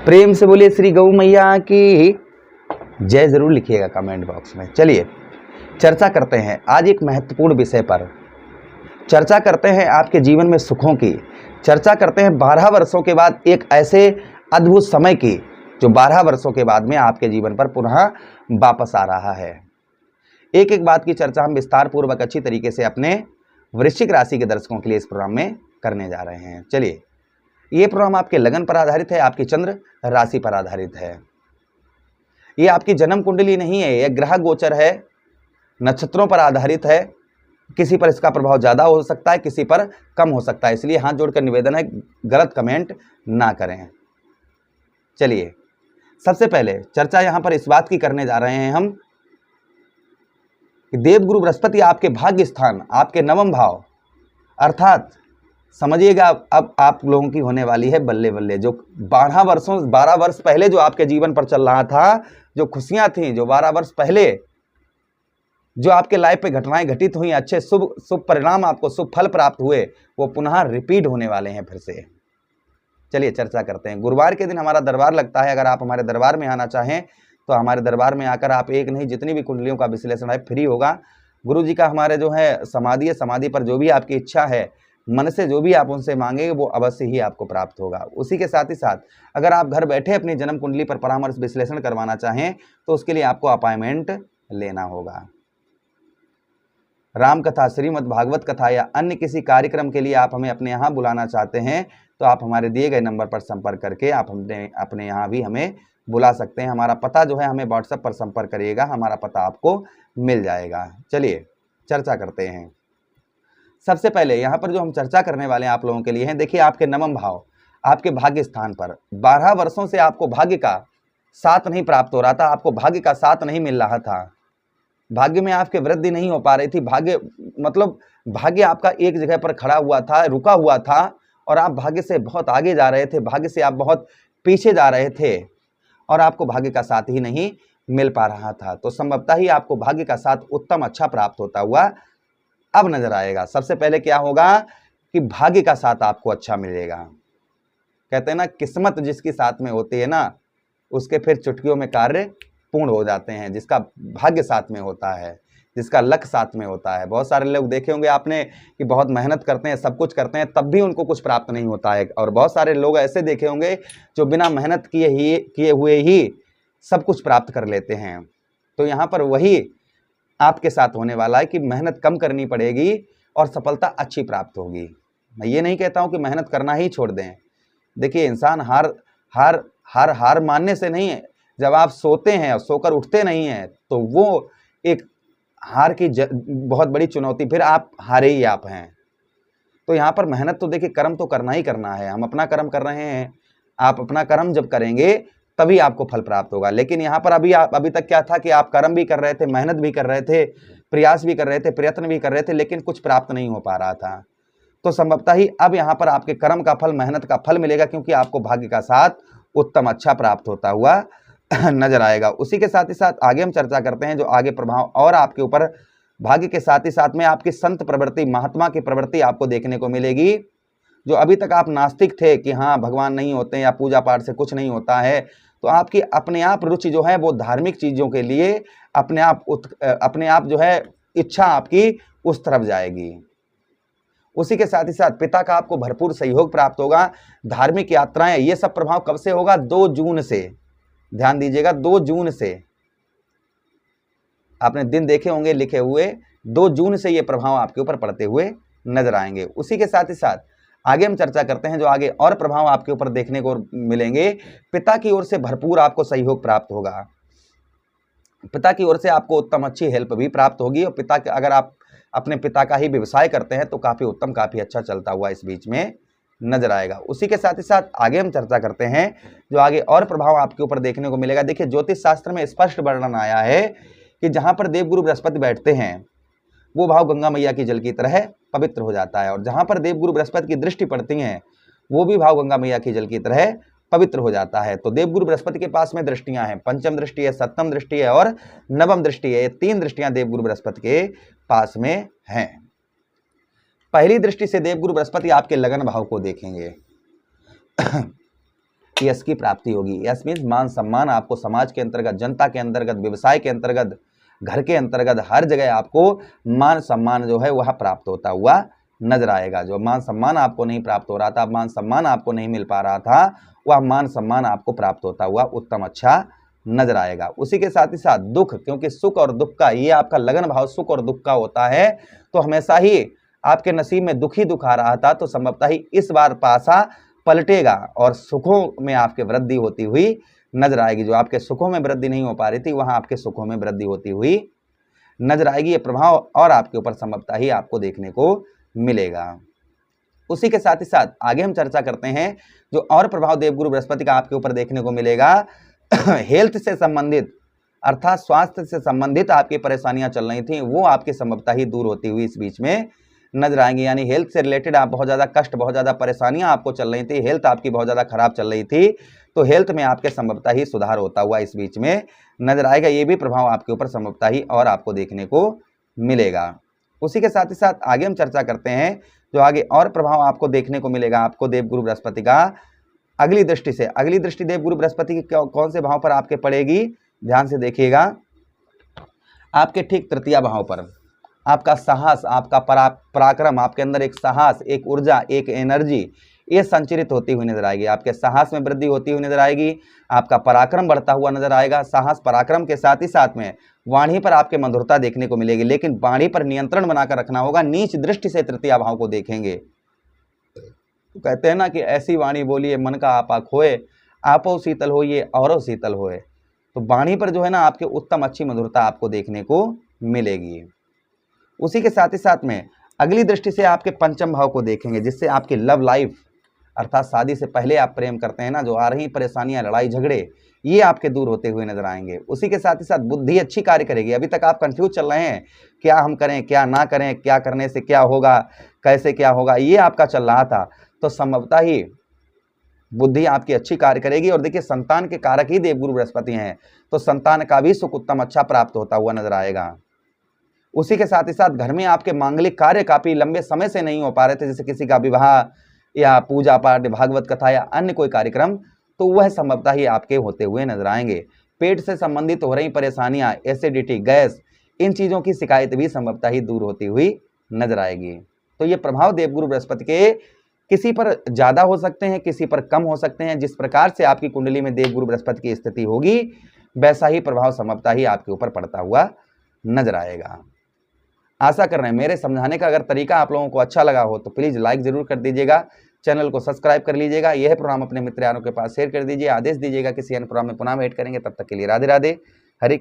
प्रेम से बोलिए श्री गौ मैया की जय। जरूर लिखिएगा कमेंट बॉक्स में। चलिए चर्चा करते हैं आज एक महत्वपूर्ण विषय पर। चर्चा करते हैं आपके जीवन में सुखों की। चर्चा करते हैं 12 वर्षों के बाद एक ऐसे अद्भुत समय की जो 12 वर्षों के बाद में आपके जीवन पर पुनः वापस आ रहा है। एक एक बात की चर्चा हम विस्तार पूर्वक अच्छी तरीके से अपने वृश्चिक राशि के दर्शकों के लिए इस प्रोग्राम में करने जा रहे हैं। चलिए, ये प्रोग्राम आपके लगन पर आधारित है, आपकी चंद्र राशि पर आधारित है। ये आपकी जन्म कुंडली नहीं है, यह ग्रह गोचर है, नक्षत्रों पर आधारित है। किसी पर इसका प्रभाव ज़्यादा हो सकता है, किसी पर कम हो सकता है, इसलिए हाथ जोड़कर निवेदन है गलत कमेंट ना करें। चलिए, सबसे पहले चर्चा यहाँ पर इस बात की करने जा रहे हैं हम कि देवगुरु बृहस्पति आपके भाग्य स्थान, आपके नवम भाव, अर्थात समझिएगा अब आप लोगों की होने वाली है बल्ले बल्ले। जो 12 वर्ष पहले जो आपके जीवन पर चल रहा था, जो खुशियां थीं, जो 12 वर्ष पहले जो आपके लाइफ पे घटनाएं घटित हुई, अच्छे शुभ परिणाम, आपको शुभ फल प्राप्त हुए, वो पुनः रिपीट होने वाले हैं फिर से। चलिए चर्चा करते हैं। गुरुवार के दिन हमारा दरबार लगता है। अगर आप हमारे दरबार में आना चाहें तो हमारे दरबार में आकर आप एक नहीं जितनी भी कुंडलियों का विश्लेषण है फ्री होगा। गुरु जी का हमारे जो है समाधि है, समाधि पर जो भी आपकी इच्छा है, मन से जो भी आप उनसे मांगेंगे वो अवश्य ही आपको प्राप्त होगा। उसी के साथ ही साथ अगर आप घर बैठे अपनी जन्म कुंडली पर परामर्श विश्लेषण करवाना चाहें तो उसके लिए आपको अपॉइंटमेंट लेना होगा। राम कथा, श्रीमद् भागवत कथा या अन्य किसी कार्यक्रम के लिए आप हमें अपने यहाँ बुलाना चाहते हैं तो आप हमारे दिए गए नंबर पर संपर्क करके आप अपने यहाँ भी हमें बुला सकते हैं। हमारा पता जो है, हमें व्हाट्सएप पर संपर्क करिएगा, हमारा पता आपको मिल जाएगा। चलिए चर्चा करते हैं। सबसे पहले यहाँ पर जो हम चर्चा करने वाले हैं आप लोगों के लिए हैं, देखिए आपके नवम भाव, आपके भाग्य स्थान पर 12 वर्षों से आपको भाग्य का साथ नहीं प्राप्त हो रहा था, आपको भाग्य का साथ नहीं मिल रहा था, भाग्य में आपके वृद्धि नहीं हो पा रही थी। भाग्य मतलब भाग्य आपका एक जगह पर खड़ा हुआ था, रुका हुआ था और आप भाग्य से बहुत आगे जा रहे थे, भाग्य से आप बहुत पीछे जा रहे थे और आपको भाग्य का साथ ही नहीं मिल पा रहा था। तो संभवतः ही आपको भाग्य का साथ उत्तम अच्छा प्राप्त होता हुआ अब नजर आएगा। सबसे पहले क्या होगा कि भाग्य का साथ आपको अच्छा मिलेगा। कहते हैं ना, किस्मत जिसकी साथ में होती है ना, उसके फिर चुटकियों में कार्य पूर्ण हो जाते हैं। जिसका भाग्य साथ में होता है, जिसका लक साथ में होता है। बहुत सारे लोग देखे होंगे आपने कि बहुत मेहनत करते हैं, सब कुछ करते हैं, तब भी उनको कुछ प्राप्त नहीं होता है। और बहुत सारे लोग ऐसे देखे होंगे जो बिना मेहनत किए हुए ही सब कुछ प्राप्त कर लेते हैं। तो यहाँ पर वही आपके साथ होने वाला है कि मेहनत कम करनी पड़ेगी और सफलता अच्छी प्राप्त होगी। मैं ये नहीं कहता हूँ कि मेहनत करना ही छोड़ दें। देखिए, इंसान हार मानने से नहीं है, जब आप सोते हैं और सोकर उठते नहीं हैं तो वो एक हार की बहुत बड़ी चुनौती, फिर आप हारे ही आप हैं। तो यहाँ पर मेहनत तो देखिए, कर्म तो करना ही करना है। हम अपना कर्म कर रहे हैं, आप अपना कर्म जब करेंगे तभी आपको फल प्राप्त होगा। लेकिन यहाँ पर अभी तक क्या था कि आप कर्म भी कर रहे थे, मेहनत भी कर रहे थे, प्रयास भी कर रहे थे, प्रयत्न भी कर रहे थे, लेकिन कुछ प्राप्त नहीं हो पा रहा था। तो संभवतः ही अब यहाँ पर आपके कर्म का फल, मेहनत का फल मिलेगा, क्योंकि आपको भाग्य का साथ उत्तम अच्छा प्राप्त होता हुआ नजर आएगा। उसी के साथ ही साथ आगे हम चर्चा करते हैं जो आगे प्रभाव और आपके ऊपर भाग्य के साथ ही साथ में आपकी संत प्रवृत्ति, महात्मा की प्रवृत्ति आपको देखने को मिलेगी। जो अभी तक आप नास्तिक थे कि हाँ भगवान नहीं होते या पूजा पाठ से कुछ नहीं होता है, तो आपकी अपने आप रुचि जो है वो धार्मिक चीजों के लिए अपने आप जो है इच्छा आपकी उस तरफ जाएगी। उसी के साथ ही साथ पिता का आपको भरपूर सहयोग प्राप्त होगा। धार्मिक यात्राएं, ये सब प्रभाव कब से होगा? 2 जून से। ध्यान दीजिएगा, 2 जून से। आपने दिन देखे होंगे लिखे हुए, 2 जून से ये प्रभाव आपके ऊपर पड़ते हुए नजर आएंगे। उसी के साथ ही साथ आगे हम चर्चा करते हैं जो आगे और प्रभाव आपके ऊपर देखने को मिलेंगे। पिता की ओर से भरपूर आपको सहयोग प्राप्त होगा। पिता की ओर से आपको उत्तम अच्छी हेल्प भी प्राप्त होगी। और अगर आप अपने पिता का ही व्यवसाय करते हैं तो काफी उत्तम, काफी अच्छा चलता हुआ इस बीच में नजर आएगा। उसी के साथ ही साथ आगे हम चर्चा करते हैं जो आगे और प्रभाव आपके ऊपर देखने को मिलेगा। देखिए, ज्योतिष शास्त्र में स्पष्ट वर्णन आया है कि जहां पर देवगुरु बृहस्पति बैठते हैं वो भाव गंगा मैया की जल की तरह पवित्र हो जाता है। और जहां पर देवगुरु बृहस्पति की दृष्टि पड़ती है वो भी भाव गंगा मैया की जल की तरह पवित्र हो जाता है। तो देवगुरु बृहस्पति के पास में दृष्टियां हैं, पंचम दृष्टि है, सप्तम दृष्टि है और नवम दृष्टि है। ये 3 दृष्टियां देवगुरु बृहस्पति के पास में हैं। पहली दृष्टि से देवगुरु बृहस्पति आपके लगन भाव को देखेंगे। यश की प्राप्ति होगी। यश मीन्स मान सम्मान, आपको समाज के अंतर्गत, जनता के अंतर्गत, व्यवसाय के अंतर्गत, घर के अंतर्गत हर जगह आपको मान सम्मान जो है वह प्राप्त होता हुआ नजर आएगा। जो मान सम्मान आपको नहीं प्राप्त हो रहा था, मान सम्मान आपको नहीं मिल पा रहा था, वह मान सम्मान आपको प्राप्त होता हुआ उत्तम अच्छा नजर आएगा। उसी के साथ ही साथ दुख, क्योंकि सुख और दुख का ये आपका लगन भाव सुख और दुख का होता है, तो हमेशा ही आपके नसीब में दुख ही दुख आ रहा था, तो संभवतः ही इस बार पासा पलटेगा और सुखों में आपके वृद्धि होती हुई नजर आएगी। जो आपके सुखों में वृद्धि नहीं हो पा रही थी, वहां आपके सुखों में वृद्धि होती हुई नजर आएगी। ये प्रभाव और आपके ऊपर संभवतः ही आपको देखने को मिलेगा। उसी के साथ ही साथ आगे हम चर्चा करते हैं जो और प्रभाव देवगुरु बृहस्पति का आपके ऊपर देखने को मिलेगा। हेल्थ से संबंधित अर्थात स्वास्थ्य से संबंधित आपकी परेशानियां चल रही थी, वो आपकी संभवतः ही दूर होती हुई इस बीच में नजर आएंगी। यानी हेल्थ से रिलेटेड आप बहुत ज़्यादा कष्ट, बहुत ज़्यादा परेशानियां आपको चल रही थी, हेल्थ आपकी बहुत ज़्यादा खराब चल रही थी, तो हेल्थ में आपके संभवतः ही सुधार होता हुआ इस बीच में नजर आएगा। ये भी प्रभाव आपके ऊपर संभवतः ही और आपको देखने को मिलेगा। उसी के साथ ही साथ आगे हम चर्चा करते हैं जो आगे और प्रभाव आपको देखने को मिलेगा आपको देवगुरु बृहस्पति का अगली दृष्टि से। अगली दृष्टि देवगुरु बृहस्पति की कौन से भाव पर आपके पड़ेगी, ध्यान से देखिएगा। आपके ठीक तृतीय भाव पर आपका साहस, आपका पराक्रम, आपके अंदर एक साहस, एक ऊर्जा, एक एनर्जी ये संचरित होती हुई नजर आएगी। आपके साहस में वृद्धि होती हुई नजर आएगी, आपका पराक्रम बढ़ता हुआ नजर आएगा। साहस पराक्रम के साथ ही साथ में वाणी पर आपके मधुरता देखने को मिलेगी, लेकिन वाणी पर नियंत्रण बनाकर रखना होगा। नीच दृष्टि से तृतीय भाव को देखेंगे तो कहते हैं ना कि ऐसी वाणी बोलिए मन का आपा खोए, आपो शीतल होइए औरो शीतल होए। तो वाणी पर जो है ना आपके उत्तम अच्छी मधुरता आपको देखने को मिलेगी। उसी के साथ ही साथ में अगली दृष्टि से आपके पंचम भाव को देखेंगे, जिससे आपकी लव लाइफ अर्थात शादी से पहले आप प्रेम करते हैं ना, जो आ रही परेशानियां, लड़ाई झगड़े, ये आपके दूर होते हुए नजर आएंगे। उसी के साथ ही साथ बुद्धि अच्छी कार्य करेगी। अभी तक आप कंफ्यूज चल रहे हैं, क्या हम करें क्या ना करें, क्या करने से क्या होगा, कैसे क्या होगा, ये आपका चल रहा था, तो संभवतः ही बुद्धि आपकी अच्छी कार्य करेगी। और देखिए संतान के कारक ही देवगुरु बृहस्पति हैं, तो संतान का भी सुख उत्तम अच्छा प्राप्त होता हुआ नजर आएगा। उसी के साथ ही साथ घर में आपके मांगलिक कार्य काफी लंबे समय से नहीं हो पा रहे थे, जैसे किसी का विवाह या पूजा पाठ, भागवत कथा या अन्य कोई कार्यक्रम, तो वह संभवतः ही आपके होते हुए नजर आएंगे। पेट से संबंधित हो रही परेशानियां, एसिडिटी, गैस, इन चीजों की शिकायत भी संभवतः ही दूर होती हुई नजर आएगी। तो ये प्रभाव देवगुरु बृहस्पति के किसी पर ज्यादा हो सकते हैं, किसी पर कम हो सकते हैं। जिस प्रकार से आपकी कुंडली में देवगुरु बृहस्पति की स्थिति होगी, वैसा ही प्रभाव संभवतः ही आपके ऊपर पड़ता हुआ नजर आएगा। आशा कर रहे हैं मेरे समझाने का अगर तरीका आप लोगों को अच्छा लगा हो तो प्लीज लाइक जरूर कर दीजिएगा, चैनल को सब्सक्राइब कर लीजिएगा, यह प्रोग्राम अपने मित्र यारों के पास शेयर कर दीजिए, आदेश दीजिएगा किसी अन्य प्रोग्राम में पुनः भेंट करेंगे। तब तक के लिए राधे राधे, हरे।